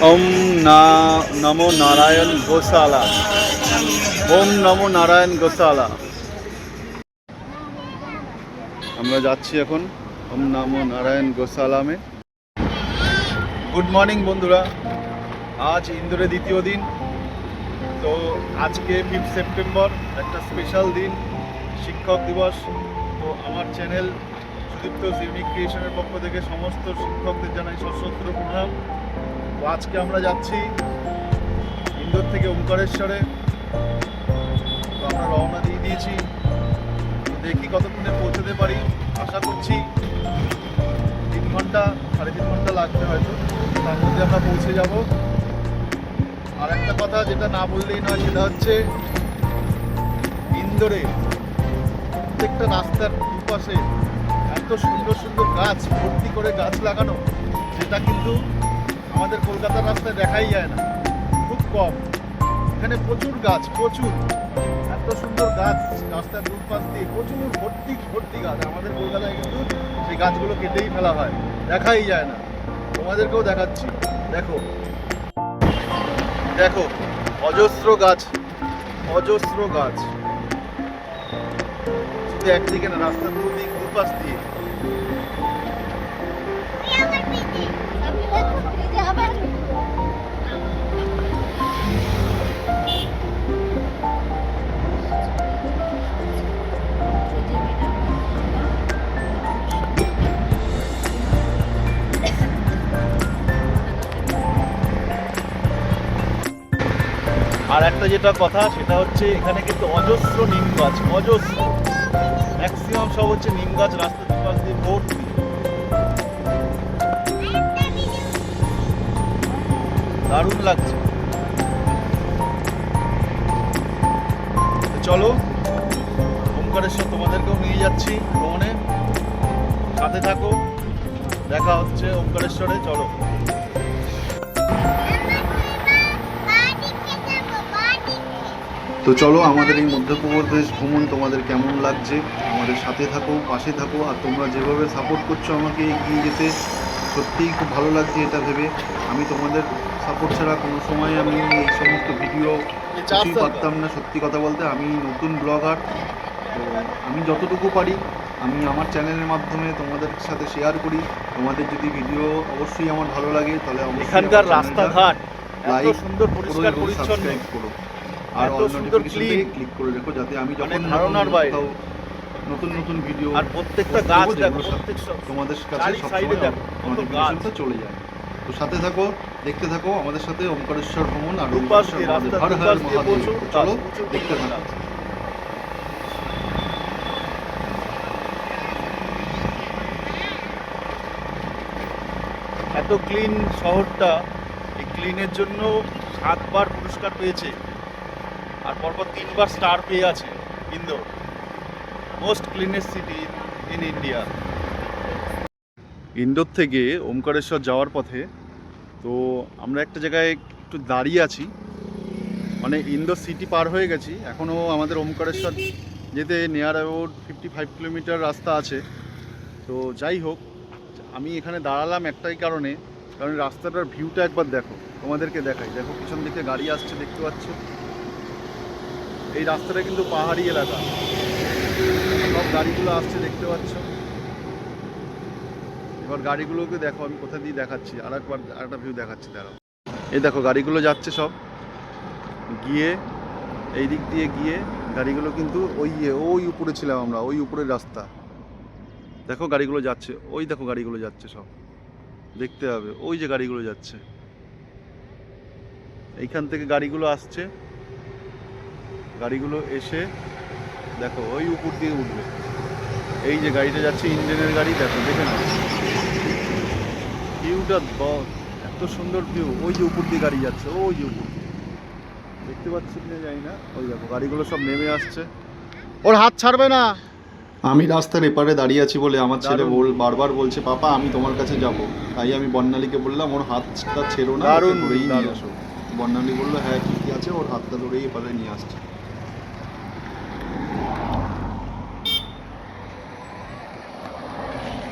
ওম নমো নারায়ণ গোশালা। ওম নমো নারায়ণ গোশালা। আমরা যাচ্ছি এখন ওম নমো নারায়ণ গোশালামে। গুড মর্নিং বন্ধুরা, আজ ইন্দোরে দ্বিতীয় দিন। তো আজকে 5 সেপ্টেম্বর, একটা স্পেশাল দিন, শিক্ষক দিবস। তো আমার চ্যানেল সুদীপ্ত ইউনিক ক্রিয়েশনের পক্ষ থেকে সমস্ত শিক্ষকদের জানাই সশ্রদ্ধ প্রণাম। তো আজকে আমরা যাচ্ছি ইন্দোর থেকে ওমকারেশ্বরে। তো আমরা রওনা দিয়ে দিয়েছি, তো দেখি কতক্ষণে পৌঁছতে পারি। আশা করছি 3 ঘন্টা 3.5 ঘন্টা লাগবে হয়তো, তার মধ্যে আমরা পৌঁছে যাব। আর একটা কথা যেটা না বললেই নয়, সেটা হচ্ছে ইন্দোরে প্রত্যেকটা রাস্তার দুপাশে এত সুন্দর সুন্দর গাছ, ভর্তি করে গাছ লাগানো, যেটা কিন্তু আমাদের কলকাতার রাস্তায় দেখাই যায় না, খুব কম। এখানে প্রচুর গাছ, প্রচুর, এত সুন্দর গাছ রাস্তার দুপাশ দিয়ে, প্রচুর ভর্তি ভর্তি গাছ। আমাদের কলকাতায় কিন্তু সেই গাছগুলো কেটেই ফেলা হয়, দেখাই যায় না। তোমাদেরকেও দেখাচ্ছি, দেখো দেখো, অজস্র গাছ, অজস্র গাছ, শুধু একদিকে না, রাস্তার দুদিক দুপাশ দিয়ে। আর একটা যেটা কথা, সেটা হচ্ছে এখানে কিন্তু অজস্র নিম গাছ, অজস্র, ম্যাক্সিমাম সব হচ্ছে নিম গাছ, রাস্তার দুপাশ দিয়ে ভর্তি। দারুণ লাগছে। চলো ওমকারেশ্বর তোমাদেরকেও নিয়ে যাচ্ছি ভ্রমণে, সাথে থাকো, দেখা হচ্ছে ওমকারেশ্বরে। চলো। তো চলো, আমাদের এই মধ্যপ্রদেশ ভ্রমণ তোমাদের কেমন লাগছে, আমাদের সাথে থাকো, পাশে থাকো। আর তোমরা যেভাবে সাপোর্ট করছো আমাকে এগিয়ে যেতে, সত্যিই খুব ভালো লাগছে এটা ভেবে। আমি তোমাদের সাপোর্ট ছাড়া কোনো সময় আমি এই সমস্ত ভিডিও কিছুই পারতাম না। সত্যি কথা বলতে, আমি নতুন ব্লগার, তো আমি যতটুকু পারি আমি আমার চ্যানেলের মাধ্যমে তোমাদের সাথে শেয়ার করি। তোমাদের যদি ভিডিও অবশ্যই আমার ভালো লাগে, তাহলে এখানকার রাস্তাঘাট এত সুন্দর, পরিষ্কার পরিচ্ছন্ন করো, আর অল নোটিফিকেশনটাকে ক্লিক করে রেখো, যাতে আমি যখন ধারণার বাইরে নতুন নতুন ভিডিও আর প্রত্যেকটা গাছ দেখো, তোমাদের কাছে সবসময় নোটিফিকেশনটা চলে যায়। তো সাথে থাকো, দেখতে থাকো আমাদের সাথে ওমকারেশ্বর ভ্রমণ। আর ওমকারেশ্বর হর হর মহাদেব। চলো দেখতে থাকো। এত ক্লিন শহরটা, এই ক্লিনের জন্য 7বার পুরস্কার পেয়েছে, আর পরপর 3বার স্টার পেয়ে আছে Indore, most cleanest city in India. Indore থেকে ওমকারেশ্বর যাওয়ার পথে তো আমরা একটা জায়গায় একটু দাঁড়িয়ে আছি, মানে ইন্দোর সিটি পার হয়ে গেছি, এখনও আমাদের ওমকারেশ্বর যেতে নিয়ার অ্যাবাউট 55 কিলোমিটার রাস্তা আছে। তো যাই হোক, আমি এখানে দাঁড়ালাম একটাই কারণে, কারণ রাস্তাটার ভিউটা একবার দেখো, তোমাদেরকে দেখাই। দেখো পিছন দিকে গাড়ি আসছে, দেখতে পাচ্ছ। এই রাস্তাটা কিন্তু পাহাড়ি এলাকা, সব গাড়িগুলো আসছে, দেখতে পাচ্ছ। এবার গাড়িগুলোকে দেখো, আমি কোথা দিয়ে দেখাচ্ছি, আরেকটা ভিউ দেখাচ্ছি, দাঁড়াও। এই দেখো গাড়িগুলো যাচ্ছে সব গিয়ে, এই দিক দিয়ে গিয়ে গাড়িগুলো কিন্তু ওই উপরে ছিলাম আমরা, ওই উপরের রাস্তা। দেখো গাড়িগুলো যাচ্ছে, ওই দেখো গাড়িগুলো যাচ্ছে সব, দেখতে হবে ওই যে গাড়িগুলো যাচ্ছে, এইখান থেকে গাড়িগুলো আসছে, গাড়িগুলো এসে দেখো ওই উপর দিয়ে উঠবে। এই যে গাড়িটা যাচ্ছে ইঞ্জিনের গাড়ি, দেখো, দেখে না ভিউটা, এত সুন্দর ভিউ। ওই যে উপর দিয়ে গাড়ি যাচ্ছে, ওই যে উপর, দেখতে পাচ্ছি কিনা জানি না। ওই দেখো গাড়িগুলো সব নেমে আসছে, ওর হাত ছাড়বে না। আমি রাস্তার এপারে দাঁড়িয়ে আছি বলে আমার ছেলে বারবার বলছে, পাপা আমি তোমার কাছে যাব। তাই আমি বর্ণালীকে বললাম, ওর হাতটা ছেড়ো না, ধরেই নিয়ে আসো। বর্ণালী বললো, হ্যাঁ ঠিকই আছে, ওর হাতটা ধরেই এপারে নিয়ে আসছে।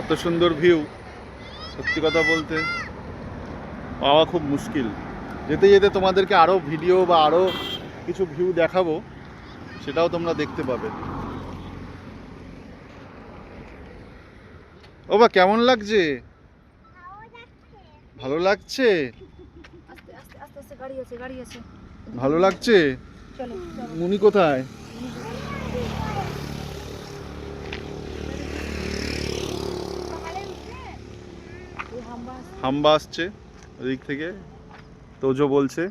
এত সুন্দর ভিউ, সত্যি কথা বলতে পাওয়া খুব মুশকিল। যেতে যেতে তোমাদেরকে আরও ভিডিও বা আরও কিছু ভিউ দেখাবো, সেটাও তোমরা দেখতে পাবে। ও বা কেমন লাগছে? ভালো লাগছে? ভালো লাগছে? মুনি কোথায়? হাম্বা আসছে ওদিক থেকে, তোজো বলছে।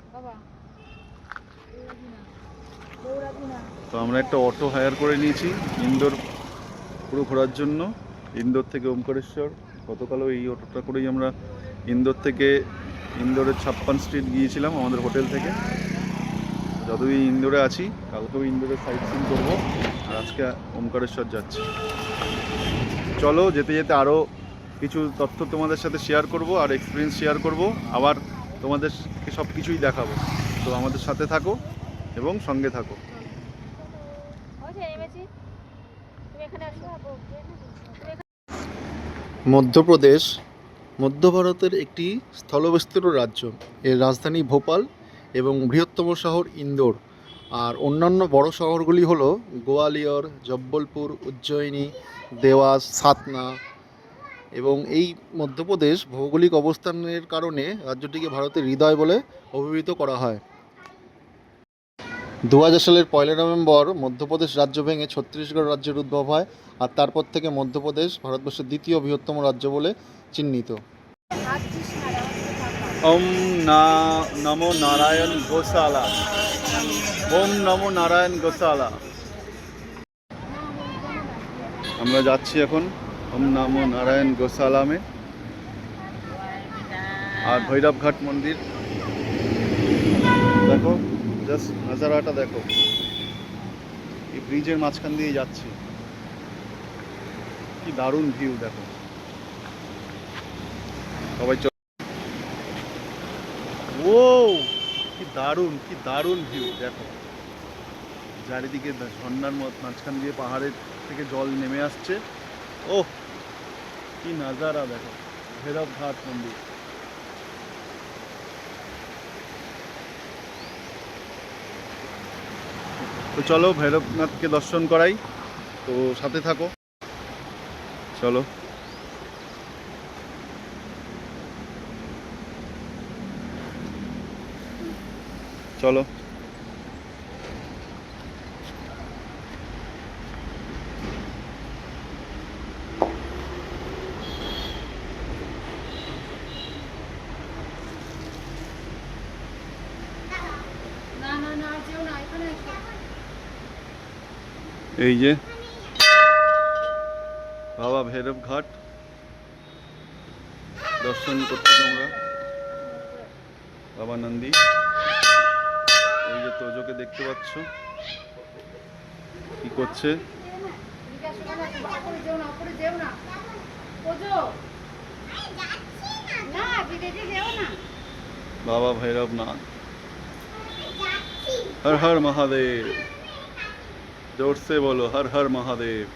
তো আমরা একটা অটো হায়ার করে নিয়েছি ইন্দোর পুরো ঘোরার জন্য, ইন্দোর থেকে ওমকারেশ্বর। গতকালও এই অটোটা করেই আমরা ইন্দোর থেকে ইন্দোরের 56 স্ট্রিট গিয়েছিলাম আমাদের হোটেল থেকে। যতদিন ইন্দোরে আছি, কালকেও ইন্দোরে সাইট সিন করবো, আর আজকে ওমকারেশ্বর যাচ্ছি। চলো যেতে যেতে আরও কিছু তথ্য তোমাদের সাথে শেয়ার করব আর এক্সপিরিয়েন্স শেয়ার করব, আবার তোমাদেরকে সব কিছুই দেখাবো। তো আমাদের সাথে থাকো এবং সঙ্গে থাকো। মধ্যপ্রদেশ মধ্য ভারতের একটি স্থলবেষ্টিত রাজ্য। এর রাজধানী ভোপাল এবং বৃহত্তম শহর ইন্দোর। আর অন্যান্য বড় শহরগুলি হলো গোয়ালিয়র, জব্বলপুর, উজ্জয়িনী, দেওয়াস, সাতনা। এবং এই মধ্যপ্রদেশ ভৌগোলিক অবস্থানের কারণে রাজ্যটিকে ভারতের হৃদয় বলে অভিহিত করা হয়। 2000 সালের 1 নভেম্বর মধ্যপ্রদেশ রাজ্য ভেঙে ছত্তিশগড় রাজ্যের উদ্ভব হয়, আর তারপর থেকে মধ্যপ্রদেশ ভারতবর্ষের দ্বিতীয় বৃহত্তম রাজ্য বলে চিহ্নিত। ওম নমো নারায়ণ গোশালা, ওম নমো নারায়ণ গোশালা। আমরা যাচ্ছি এখন ওম নমো নারায়ণ গোশালামে। আর ভৈরবঘাট মন্দির দেখো, জাস্ট নাজারাটা দেখো। এই ব্রিজের মাঝখান দিয়ে যাচ্ছি, কি দারুণ ভিউ দেখো। সবাই ও কি দারুণ ভিউ দেখো। চারিদিকে ঝর্ণার মাঝখান দিয়ে পাহাড়ের থেকে জল নেমে আসছে। ও কি নাজারা দেখো, ভৈরবঘাট মন্দির। তো চলো ভৈরবনাথকে দর্শন করাই, তো সাথে থাকো। চলো চলো। এই যে বাবা ভৈরব ঘাট দর্শন করতে তোমরা, বাবা নন্দী। এই যে তোজোকে দেখতে পাচ্ছ কি করছে। বাবা ভৈরবনাথ, हर हर महादेव। जोर से बोलो हर हर महादेव।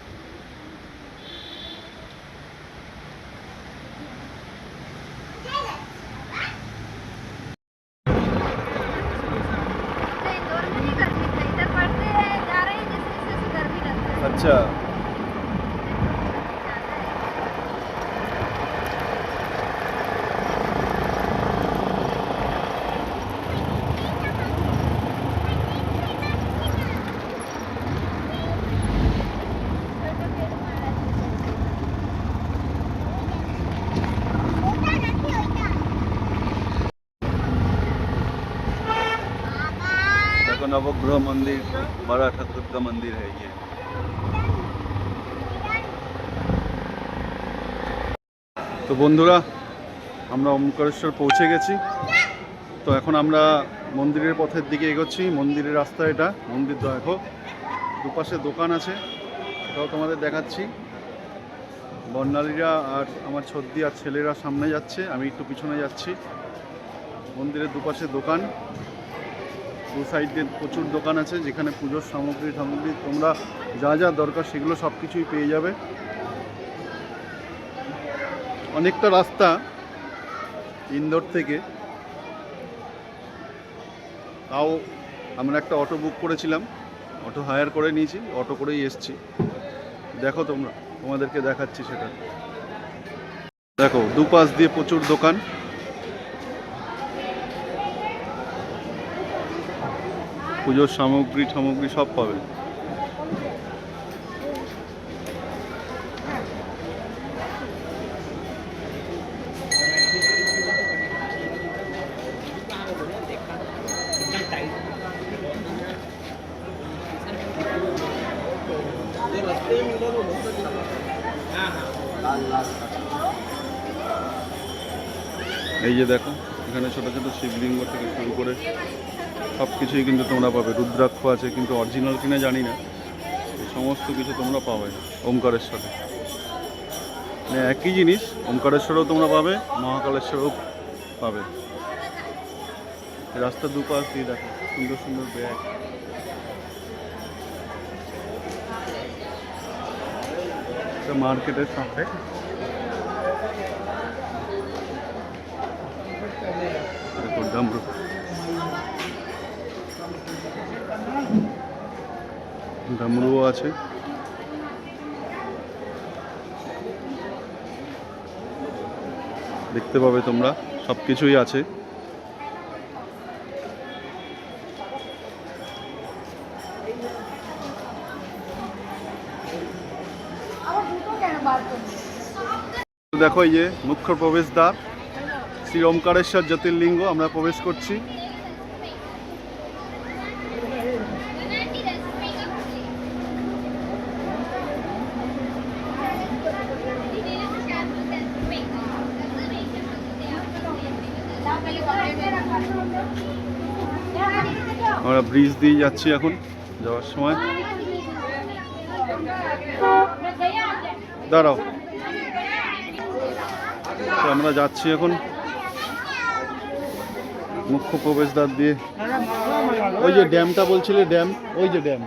अच्छा देखो नवग्रह मंदिर, बड़ा ठाकुर का मंदिर है ये। তো বন্ধুরা, আমরা ওমকারেশ্বর পৌঁছে গেছি। তো এখন আমরা মন্দিরের পথের দিকে এগোচ্ছি। মন্দিরের রাস্তা এটা। মন্দির দেখো, দুপাশে দোকান আছে, এটাও তোমাদের দেখাচ্ছি। বর্ণালীরা আর আমার ছদ্দি আর ছেলেরা সামনে যাচ্ছে, আমি একটু পিছনে যাচ্ছি। মন্দিরের দুপাশে দোকান, দু সাইডে প্রচুর দোকান আছে, যেখানে পুজোর সামগ্রী তোমরা যা যা দরকার সেগুলো সব কিছুই পেয়ে যাবে। অনেকটা রাস্তা ইন্দোর থেকে তাও আমরা একটা অটো বুক করেছিলাম, অটো হায়ার করে নিয়েছি, অটো করেই এসছি। দেখো তোমরা, তোমাদেরকে দেখাচ্ছি সেটা। দেখো দুপাশ দিয়ে প্রচুর দোকান, পুজোর সামগ্রী সব পাবে। এই যে দেখো, এখানে ছোট ছোট শিবলিঙ্গ থেকে শুরু করে সব কিছুই কিন্তু তোমরা পাবে। রুদ্রাক্ষ আছে, কিন্তু অরিজিনাল কিনা জানি না। এই সমস্ত কিছু তোমরা পাবে ওমকারেশ্বরে, মানে একই জিনিস। ওমকারেশ্বরেও তোমরা পাবে, মহাকালেশ্বরেও পাবে। রাস্তার দুপাশ দিয়ে দেখো সুন্দর সুন্দর ব্যাগ। মার্কেটের সামনে ডামরুও আছে। দেখতে পাবে তোমরা, সব কিছুই আছে। দেখো এই যে মুখ্য প্রবেশদ্বার, শ্রী ওমকারেশ্বর জ্যোতির্লিঙ্গ। আমরা প্রবেশ করছি। আমরা ব্রিজ দিয়ে যাচ্ছি এখন, যাওয়ার সময়। দাঁড়াও, তো আমরা যাচ্ছি এখন মুখ্য প্রবেশদ্বার দিয়ে। ওই যে ড্যামটা বলছিলে, ড্যাম, ওই যে ড্যাম।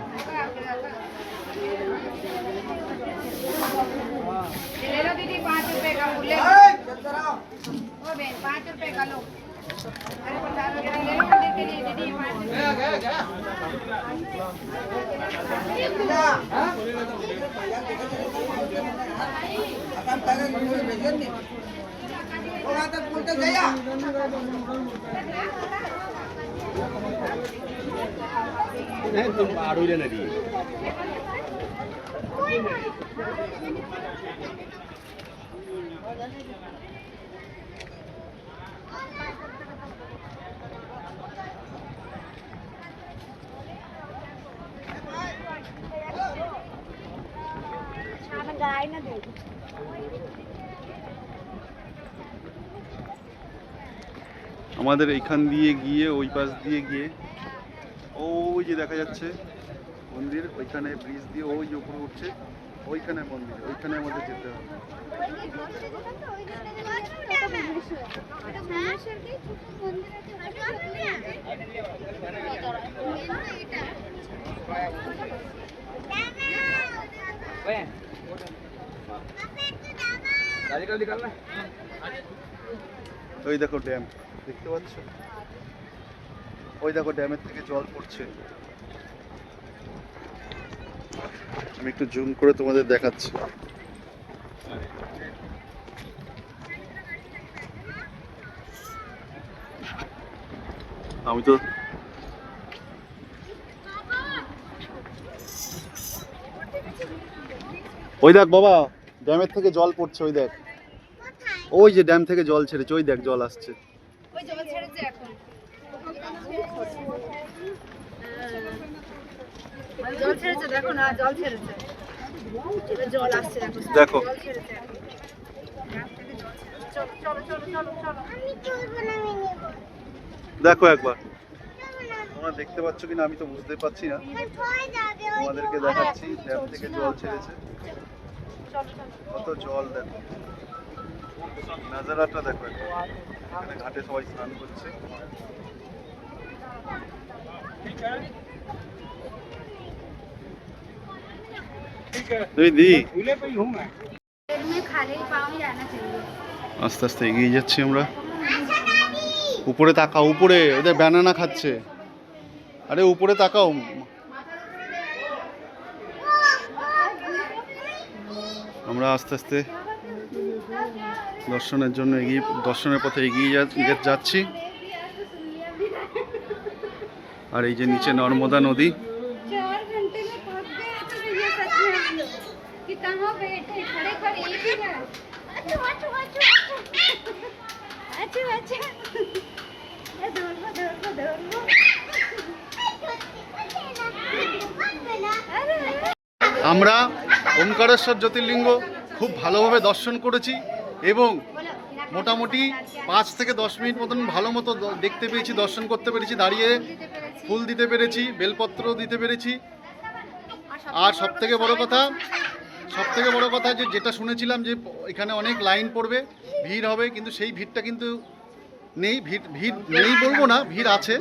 আমাদের এইখান দিয়ে গিয়ে, ওই পাশ দিয়ে গিয়ে, ওই যে দেখা যাচ্ছে মন্দির, ওইখানে ব্রিজ দিয়ে ওই যে উপরে উঠছে, ওইখানে মন্দির, ওইখানে আমাদের যেতে হবে। ওই দেখো ড্যাম, দেখতে পাচ্ছ? ওই দেখো ড্যামের থেকে জল পড়ছে। আমি একটু জুম করে তোমাদের দেখাচ্ছি। আমি তো ওই দেখ বাবা, ড্যামের থেকে জল পড়ছে। ওই দেখ, ওই যে ড্যাম থেকে জল ছেড়েছে, ওই দেখ জল আসছে। ওই জল ছেড়েছে এখন, জল ছেড়েছে, দেখো না, জল ছেড়েছে, জল আসছে, দেখো জল ছেড়েছে। চলো চলো চলো চলো, দেখো একবার, তোমরা দেখতে পাচ্ছ কিনা আমি তো বুঝতে পারছি না। তোমাদেরকে দেখাচ্ছি, ড্যাম থেকে জল ছেড়েছে। কত জল দেখো, নাজারাটা দেখো। এখানে ঘাটে সবাই স্নান করছে। আস্তে আস্তে এগিয়ে যাচ্ছি আমরা। উপরে তাকাও, উপরে ওদের ব্যানানা খাচ্ছে। আরে উপরে তাকাও। আমরা আস্তে আস্তে দর্শনের পথে এগিয়ে যাচ্ছি। আর এই যে নিচে নর্মদা নদী। আমরা ওমকারেশ্বর জ্যোতির্লিঙ্গ খুব ভালোভাবে দর্শন করেছি এবং মোটামুটি 5 থেকে 10 মিনিট মতন ভালো মতো দেখতে পেয়েছি, দর্শন করতে পেরেছি, দাঁড়িয়ে ফুল দিতে পেরেছি, বেলপত্র দিতে পেরেছি। আর সবথেকে বড় কথা যে যেটা শুনেছিলাম যে এখানে অনেক লাইন পড়বে, ভিড় হবে, কিন্তু সেই ভিড়টা কিন্তু নেই। ভিড় নেই বলবো না, ভিড় আছে,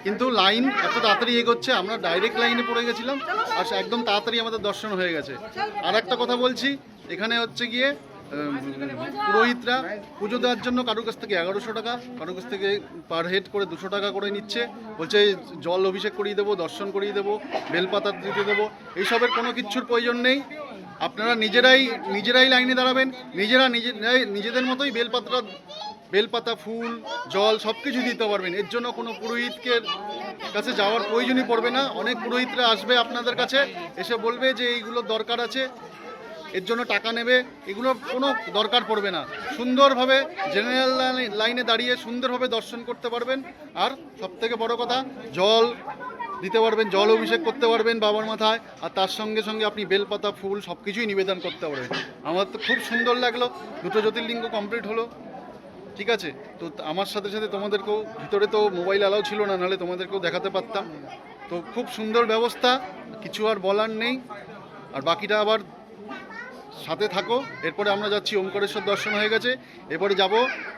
কিন্তু লাইন এত তাড়াতাড়ি এগোচ্ছে, আমরা ডাইরেক্ট লাইনে পড়ে গেছিলাম আর একদম তাড়াতাড়ি আমাদের দর্শন হয়ে গেছে। আর একটা কথা বলছি, এখানে হচ্ছে গিয়ে পুরোহিতরা পুজো দেওয়ার জন্য কারোর কাছ থেকে 1100 টাকা, কারোর কাছ থেকে পার হেড করে 200 টাকা করে নিচ্ছে। বলছে জল অভিষেক করিয়ে দেবো, দর্শন করিয়ে দেবো, বেলপাতা দিতে দেবো। এইসবের কোনো কিচ্ছুর প্রয়োজন নেই। আপনারা নিজেরাই লাইনে দাঁড়াবেন, নিজেদের মতোই বেলপাতা, ফুল, জল সব কিছু দিতে পারবেন। এর জন্য কোনো পুরোহিতকে কাছে যাওয়ার প্রয়োজনই পড়বে না। অনেক পুরোহিতরা আসবে আপনাদের কাছে, এসে বলবে যে এইগুলো দরকার আছে, এর জন্য টাকা নেবে, এগুলো কোনো দরকার পড়বে না। সুন্দরভাবে জেনারেল লাইনে দাঁড়িয়ে সুন্দরভাবে দর্শন করতে পারবেন। আর সবথেকে বড় কথা, জল দিতে পারবেন, জল অভিষেক করতে পারবেন বাবার মাথায়, আর তার সঙ্গে সঙ্গে আপনি বেলপাতা, ফুল সব কিছুই নিবেদন করতে পারবেন। আমার তো খুব সুন্দর লাগলো, 2টো জ্যোতির্লিঙ্গ কমপ্লিট হলো। ঠিক আছে, তো আমার সাথে সাথে তোমাদেরকেও, ভিতরে তো মোবাইল অ্যালাউ ছিল না, নাহলে তোমাদেরকেও দেখাতে পারতাম। তো খুব সুন্দর ব্যবস্থা, কিছু আর বলার নেই। আর বাকিটা আবার সাথে থাকো। এরপরে আমরা যাচ্ছি, ওমকারেশ্বর দর্শন হয়ে গেছে, এরপরে যাব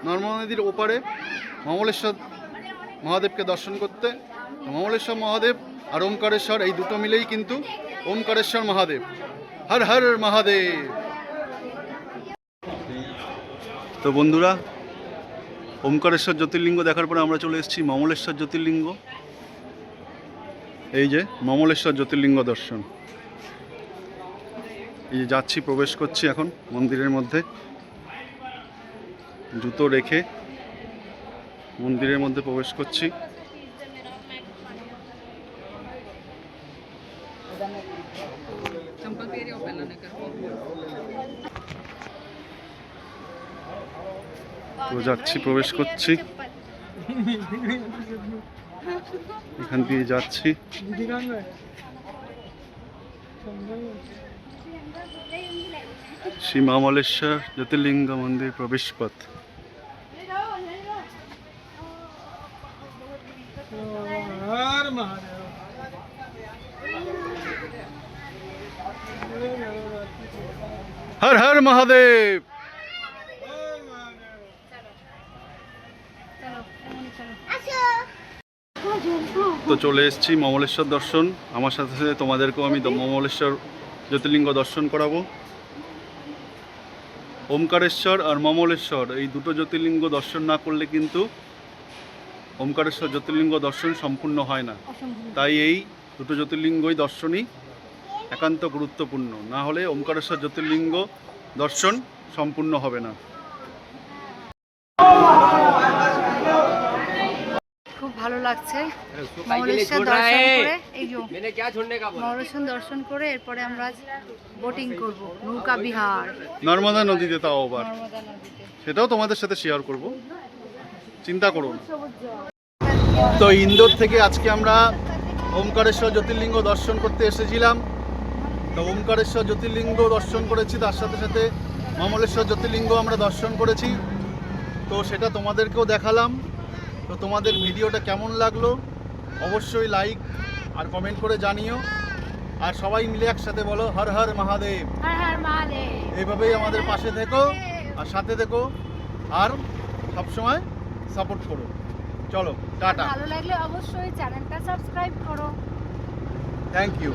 নর্মদা নদীর ওপারে মমলেশ্বর মহাদেবকে দর্শন করতে। মমলেশ্বর মহাদেব আর ওমকারেশ্বর এই দুটো মিলেই কিন্তু ওমকারেশ্বর মহাদেব। হর হর মহাদেব। তো বন্ধুরা, ওমকারেশ্বর জ্যোতির্লিঙ্গ দেখার পরে আমরা চলে এসেছি মমলেশ্বর জ্যোতির্লিঙ্গ। এই যে মমলেশ্বর জ্যোতির্লিঙ্গ দর্শন। এই যে যাচ্ছি, প্রবেশ করছি এখন মন্দিরের মধ্যে, জুতো রেখে মন্দিরের মধ্যে প্রবেশ করছি। তো যাচ্ছি, প্রবেশ করছি, এখান দিয়ে যাচ্ছি। শ্রী মমলেশ্বর জ্যোতির্লিঙ্গ মন্দির প্রবেশ পথ। হর হর মহাদেব। তো চলে এসেছি মমলেশ্বর দর্শন। আমার সাথে সাথে তোমাদেরকেও আমি মমলেশ্বর জ্যোতির্লিঙ্গ দর্শন করাবো। ওমকারেশ্বর আর মমলেশ্বর এই দুটো জ্যোতির্লিঙ্গ দর্শন না করলে কিন্তু ওমকারেশ্বর জ্যোতির্লিঙ্গ দর্শন সম্পূর্ণ হয় না। তাই এই দুটো জ্যোতির্লিঙ্গই দর্শনই একান্ত গুরুত্বপূর্ণ, না হলে ওমকারেশ্বর জ্যোতির্লিঙ্গ দর্শন সম্পূর্ণ হবে না। খুব ভালো লাগছে মমলেশ্বর দর্শন করে। এই যে মমলেশ্বর দর্শন করে এরপরে আমরা বোটিং করব, নৌকা বিহার নর্মদা নদীতে, তাও আবার নর্মদা নদীতে। সেটাও তোমাদের সাথে শেয়ার করব, চিন্তা করো না। তো ইন্দোর থেকে আজকে আমরা ওমকারেশ্বর জ্যোতির্লিঙ্গ দর্শন করতে এসেছিলাম। তো ওমকারেশ্বর জ্যোতির্লিঙ্গ দর্শন করেছি, তার সাথে সাথে মমলেশ্বর জ্যোতির্লিঙ্গ আমরা দর্শন করেছি। তো সেটা তোমাদেরকেও দেখালাম। তো তোমাদের ভিডিওটা কেমন লাগলো অবশ্যই লাইক আর কমেন্ট করে জানিও। আর সবাই মিলে একসাথে বলো হর হর মহাদেব। হর হর মহাদেব। এইভাবেই আমাদের পাশে থেকো আর সাথে থেকো, আর সবসময় সাপোর্ট করো। চলো টাটা। ভালো লাগলে অবশ্যই চ্যানেলটা সাবস্ক্রাইব করো। Thank you.